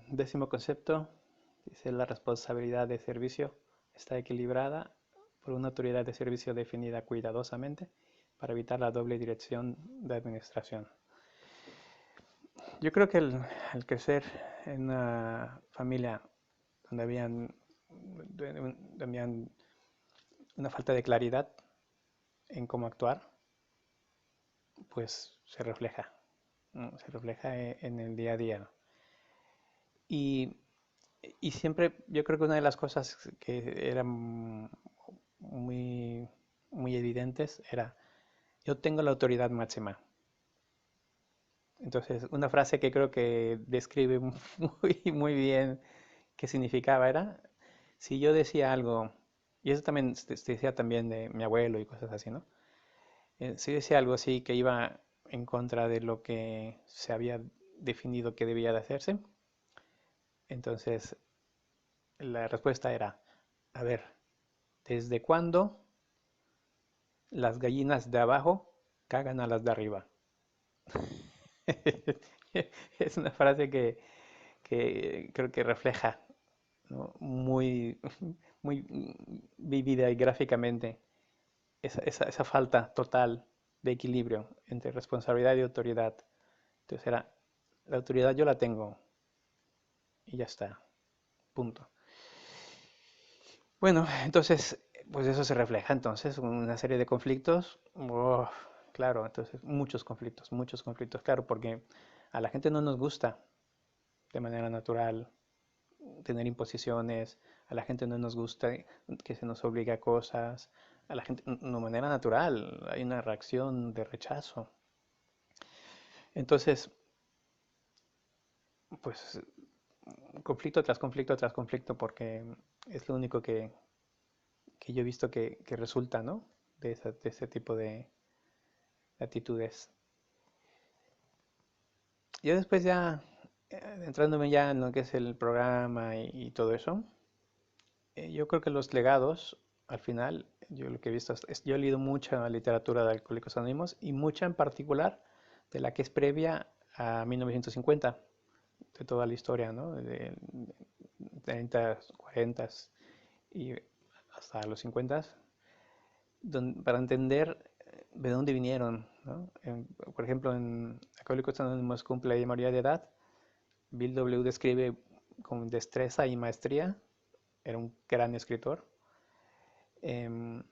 Décimo concepto, dice la responsabilidad de servicio está equilibrada por una autoridad de servicio definida cuidadosamente para evitar la doble dirección de administración. Yo creo que el crecer en una familia donde habían una falta de claridad en cómo actuar, pues se refleja, ¿no? Se refleja en el día a día. Y, y siempre, yo creo que una de las cosas que eran muy, muy evidentes era, yo tengo la autoridad máxima. Entonces, una frase que creo que describe muy bien qué significaba era, si yo decía algo, y eso también se decía también de mi abuelo y cosas así, ¿no? Si decía algo así que iba en contra de lo que se había definido que debía de hacerse, entonces la respuesta era, a ver, ¿desde cuándo las gallinas de abajo cagan a las de arriba? Es una frase que creo que refleja, ¿no? Muy vivida y gráficamente esa falta total de equilibrio entre responsabilidad y autoridad. Entonces era, la autoridad yo la tengo y ya está, punto. Bueno, entonces, pues eso se refleja entonces en una serie de conflictos. Claro, entonces muchos conflictos, claro, porque a la gente no nos gusta de manera natural tener imposiciones, a la gente no nos gusta que se nos obligue a cosas, a la gente, de manera natural, hay una reacción de rechazo. Entonces, pues conflicto tras conflicto tras conflicto, porque es lo único que yo he visto que resulta, ¿no? De ese tipo de actitudes. Yo después ya, entrándome ya en lo que es el programa y todo eso, yo creo que los legados, al final, yo lo que he visto yo he leído mucha literatura de Alcohólicos Anónimos y mucha en particular de la que es previa a 1950, de toda la historia, ¿no? De 30, 40 y hasta los 50, para entender de dónde vinieron, ¿no? Por ejemplo, en Alcohólicos Anónimos cumple la mayoría de edad, Bill W. describe con destreza y maestría, era un gran escritor, em,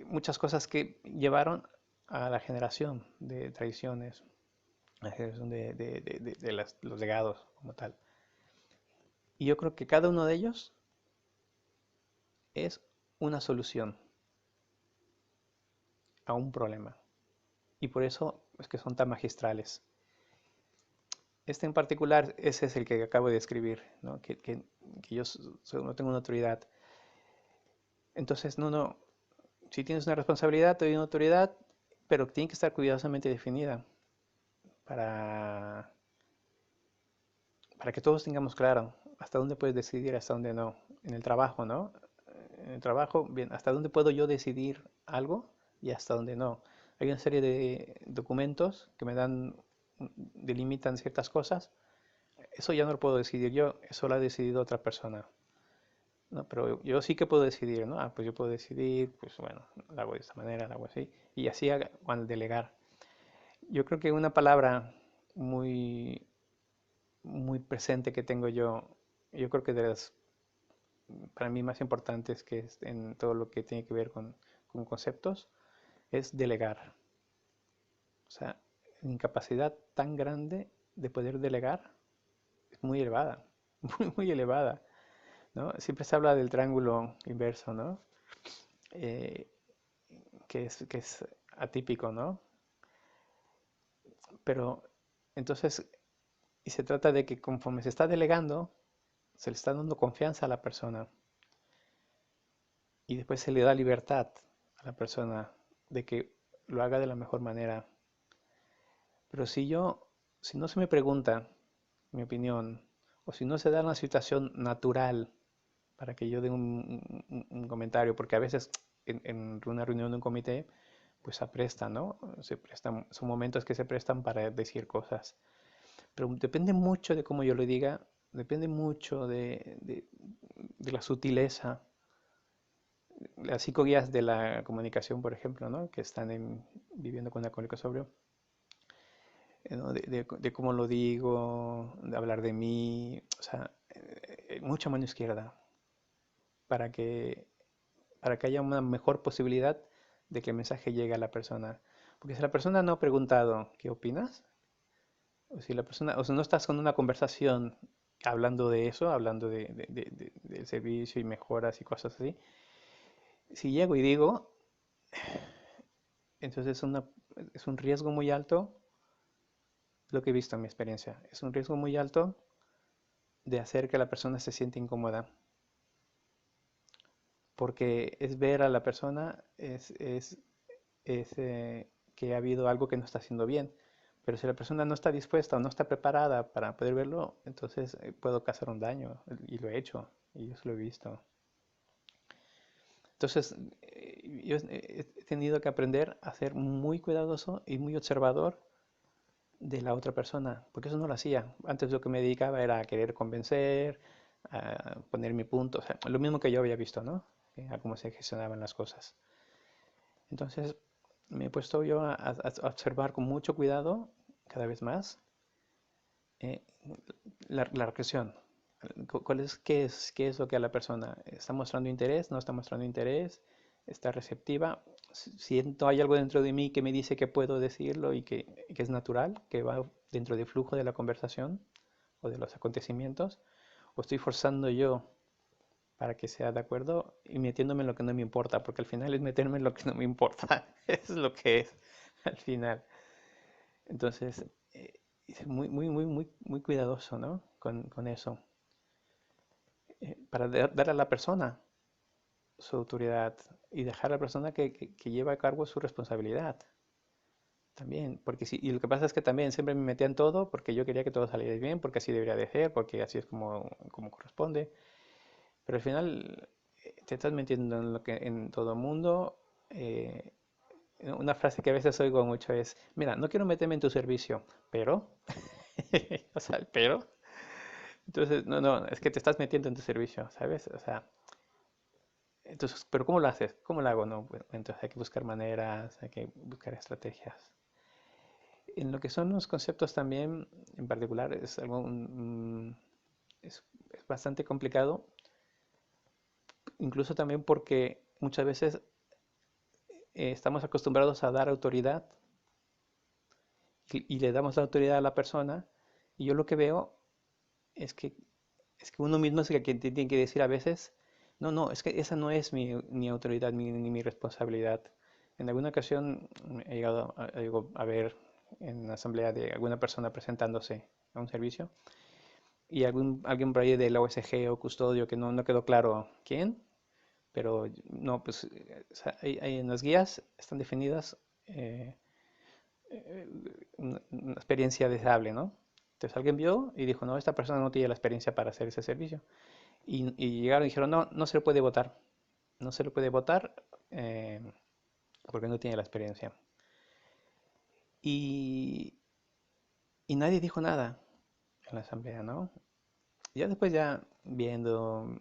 muchas cosas que llevaron a la generación de tradiciones, a la generación de los legados como tal. Y yo creo que cada uno de ellos es una solución a un problema. Y por eso es que son tan magistrales. Este en particular, ese es el que acabo de escribir, ¿no? Que yo no tengo una autoridad. Entonces, no, si tienes una responsabilidad, te doy una autoridad, pero tiene que estar cuidadosamente definida para, para que todos tengamos claro hasta dónde puedes decidir, hasta dónde no. En el trabajo, ¿no? En el trabajo, bien, hasta dónde puedo yo decidir algo y hasta dónde no. Hay una serie de documentos que me dan, delimitan ciertas cosas. Eso ya no lo puedo decidir yo, eso lo ha decidido otra persona. ¿No? Pero yo sí que puedo decidir, ¿no? Ah, pues yo puedo decidir, pues bueno, lo hago de esta manera, lo hago así. Y así al delegar. Yo creo que una palabra muy, muy presente que tengo yo creo que de las, para mí más importantes que es en todo lo que tiene que ver con conceptos, es delegar. O sea, la incapacidad tan grande de poder delegar es muy elevada, muy elevada, ¿no? Siempre se habla del triángulo inverso, ¿no? Eh, que es atípico, ¿no? Pero entonces, y se trata de que conforme se está delegando, se le está dando confianza a la persona y después se le da libertad a la persona de que lo haga de la mejor manera. Pero si no se me pregunta mi opinión, o si no se da una situación natural para que yo dé un comentario, porque a veces en una reunión de un comité, pues se presta, ¿no? Se prestan, son momentos que se prestan para decir cosas. pero depende mucho de cómo yo lo diga, depende mucho de la sutileza, las 5 guías de la comunicación, por ejemplo, ¿no? Que están viviendo con alcohólico sobrio, ¿no? De cómo lo digo, de hablar de mí, o sea, mucha mano izquierda para que, para que haya una mejor posibilidad de que el mensaje llegue a la persona. Porque si la persona no ha preguntado, ¿qué opinas? O si la persona, o si no estás con una conversación hablando de eso, hablando del servicio y mejoras y cosas así, si llego y digo, entonces es un riesgo muy alto, lo que he visto en mi experiencia, es un riesgo muy alto de hacer que la persona se sienta incómoda, porque es ver a la persona, que ha habido algo que no está haciendo bien. Pero si la persona no está dispuesta o no está preparada para poder verlo, entonces puedo causar un daño. Y lo he hecho, y eso lo he visto. Entonces, yo he tenido que aprender a ser muy cuidadoso y muy observador de la otra persona, porque eso no lo hacía. Antes lo que me dedicaba era a querer convencer, a poner mi punto, o sea, lo mismo que yo había visto, ¿no? A cómo se gestionaban las cosas. Entonces, me he puesto yo a observar con mucho cuidado, cada vez más, eh, la reacción. ¿Qué es lo que a la persona está mostrando interés? ¿No está mostrando interés? ¿Está receptiva? Siento, hay algo dentro de mí que me dice que puedo decirlo y que es natural, que va dentro del flujo de la conversación o de los acontecimientos, o estoy forzando yo para que sea de acuerdo y metiéndome en lo que no me importa, porque al final es meterme en lo que no me importa. Eso es lo que es al final. Entonces, ser muy, muy, muy, muy, muy cuidadoso, ¿no? Con eso. Para dar a la persona su autoridad y dejar a la persona que lleva a cargo su responsabilidad también. Porque sí, y lo que pasa es que también siempre me metía en todo porque yo quería que todo saliera bien, porque así debería de ser, porque así es como corresponde. Pero al final te estás metiendo en todo el mundo. eh, una frase que a veces oigo mucho es, mira, no quiero meterme en tu servicio, pero, o sea, pero, entonces, no, no, es que te estás metiendo en tu servicio, ¿sabes? O sea, entonces, pero ¿cómo lo haces? ¿Cómo lo hago? No, bueno, entonces hay que buscar maneras, hay que buscar estrategias. En lo que son los conceptos también, en particular, es algo, es bastante complicado, incluso también porque muchas veces estamos acostumbrados a dar autoridad y le damos la autoridad a la persona, y yo lo que veo es que uno mismo es el que tiene que decir a veces, no, no, es que esa no es mi autoridad ni mi responsabilidad. En alguna ocasión he llegado a ver en una asamblea de alguna persona presentándose a un servicio y alguien por ahí de la OSG o custodio que no quedó claro quién, pero no, pues o sea, en las guías están definidas eh, eh, una experiencia deseable, ¿no? Entonces alguien vio y dijo, no, esta persona no tiene la experiencia para hacer ese servicio. Y llegaron y dijeron, no, no se le puede votar. No se le puede votar eh, porque no tiene la experiencia. Y, y nadie dijo nada en la asamblea, ¿no? Ya después ya viendo,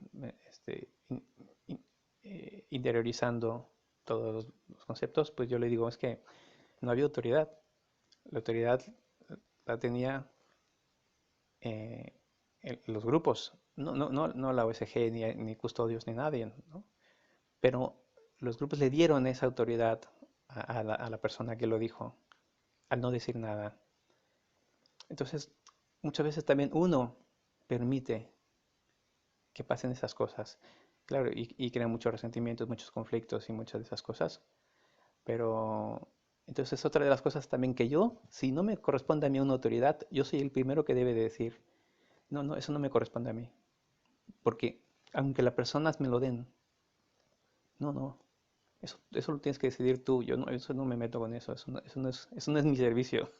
interiorizando todos los conceptos, pues yo le digo, es que no había autoridad. La autoridad la tenía eh, los grupos, no la OSG ni custodios ni nadie, ¿no? Pero los grupos le dieron esa autoridad a la persona que lo dijo, al no decir nada. Entonces, muchas veces también uno permite que pasen esas cosas. Claro, y crea muchos resentimientos, muchos conflictos y muchas de esas cosas. Pero entonces otra de las cosas también que yo, si no me corresponde a mí una autoridad, yo soy el primero que debe de decir, no, no, eso no me corresponde a mí. Porque aunque las personas me lo den, no, no, eso lo tienes que decidir tú. Yo no, eso no me meto con eso. Eso no es mi servicio.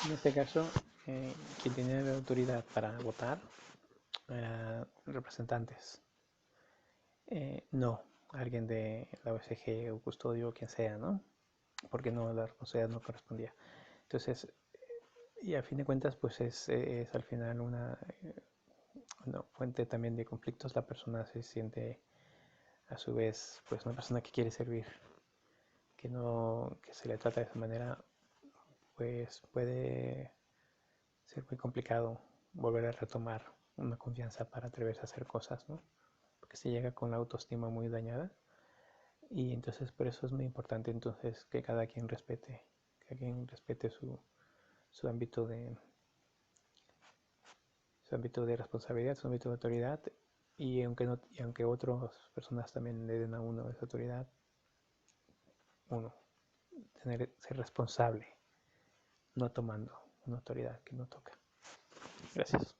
En este caso, quien tenía la autoridad para votar eran representantes. No, alguien de la OSG o custodio o quien sea, ¿no? Porque no, la responsabilidad no correspondía. Entonces, y a fin de cuentas, pues es al final una fuente también de conflictos. La persona se siente a su vez pues una persona que quiere servir, que no, que se le trata de esa manera, pues puede ser muy complicado volver a retomar una confianza para atreverse a hacer cosas, ¿no? Porque se llega con la autoestima muy dañada y entonces por eso es muy importante entonces que cada quien respete su ámbito su ámbito de responsabilidad, su ámbito de autoridad y aunque no, y aunque otras personas también le den a uno esa autoridad, uno ser responsable, no tomando una autoridad que no toca. Gracias.